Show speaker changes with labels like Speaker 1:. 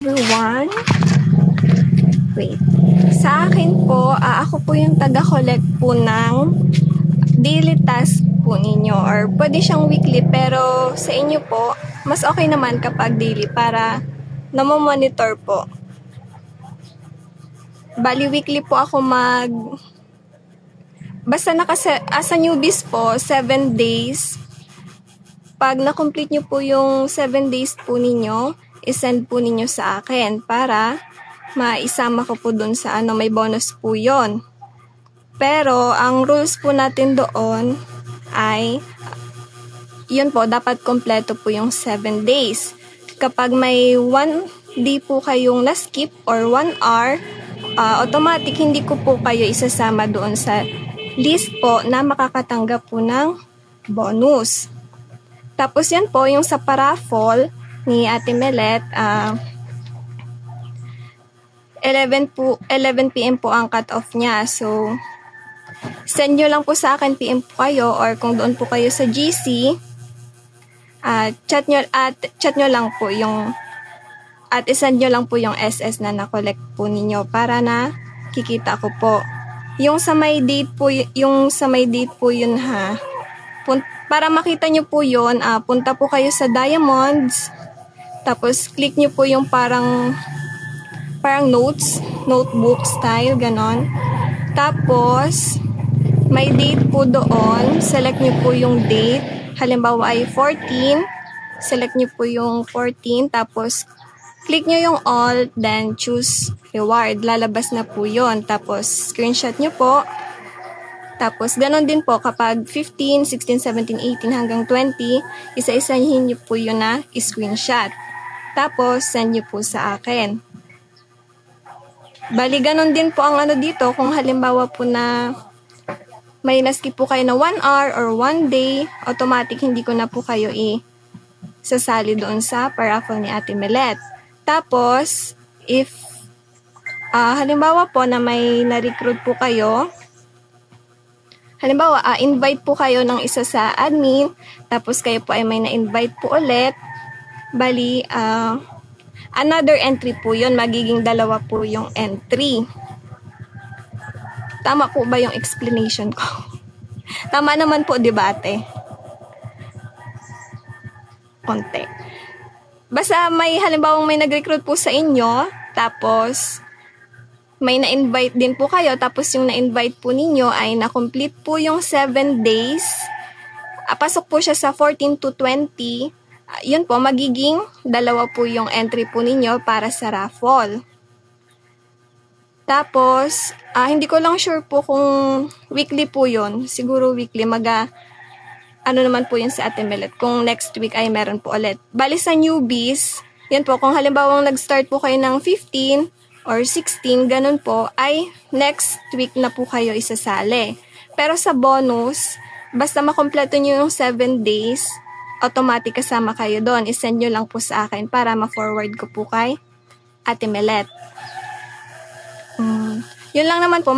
Speaker 1: everyone. Wait. Sa akin po, ako po yung taga-collect po ng daily task po ninyo. Or pwede siyang weekly, pero sa inyo po, mas okay naman kapag daily para namomonitor po. Bali, weekly po ako basta sa newbies po, 7 days. Pag na-complete nyo po yung 7 days po ninyo, isend po ninyo sa akin para maisama ko po dun sa may bonus po yon. Pero, ang rules po natin doon ay, yun po, dapat kompleto po yung 7 days. Kapag may 1 day po kayong na-skip or 1 hour, automatic hindi ko po kayo isasama doon sa list po na makakatanggap po ng bonus. Tapos yan po, yung sa paraffol ni Ate Melet, 11 PM po ang cut-off niya. So, send nyo lang po sa akin, PM po kayo, or kung doon po kayo sa GC, chat nyo lang po yung, at isend nyo lang po yung SS na na-collect po ninyo para na kikita ko po. Yung sa may date po, yun ha. Para makita nyo po yun, punta po kayo sa Diamonds, tapos click nyo po yung parang notebook style, ganon. Tapos, may date po doon. Select nyo po yung date. Halimbawa ay 14. Select nyo po yung 14. Tapos, click nyo yung all, then choose reward. Lalabas na po yun. Tapos, screenshot nyo po. Tapos, ganon din po kapag 15, 16, 17, 18 hanggang 20, isa-isahin nyo po yun na screenshot. Tapos, send nyo po sa akin. Bali, ganon din po ang dito. Kung halimbawa po na may naskip po kayo na 1 hour or 1 day, automatic hindi ko na po kayo sasali doon sa paraffol ni Ate Melet. Tapos, if halimbawa po na may na-recruit po kayo, halimbawa, invite po kayo ng isa sa admin, tapos kayo po ay may na-invite po ulit, bali, another entry po yun, magiging 2 po yung entry. Tama po ba yung explanation ko? Tama naman po, di ba ate? Konti. Basta halimbawang may nag-recruit po sa inyo, tapos may na-invite din po kayo, tapos yung na-invite po ninyo ay na-complete po yung 7 days. Pasok po siya sa 14 to 20. Yun po, magiging 2 po yung entry po ninyo para sa raffle. Tapos, hindi ko lang sure po kung weekly po yun. Siguro weekly. Naman po yun sa Ate Melet. Kung next week ay meron po ulit. Bali sa newbies, yan po, kung halimbawa nag-start po kayo ng 15 or 16, ganun po, ay next week na po kayo isasali. Pero sa bonus, basta makompleto nyo yung 7 days, automatic kasama kayo doon. I-send nyo lang po sa akin para ma-forward ko po kay Ate Melet. Yun lang naman po.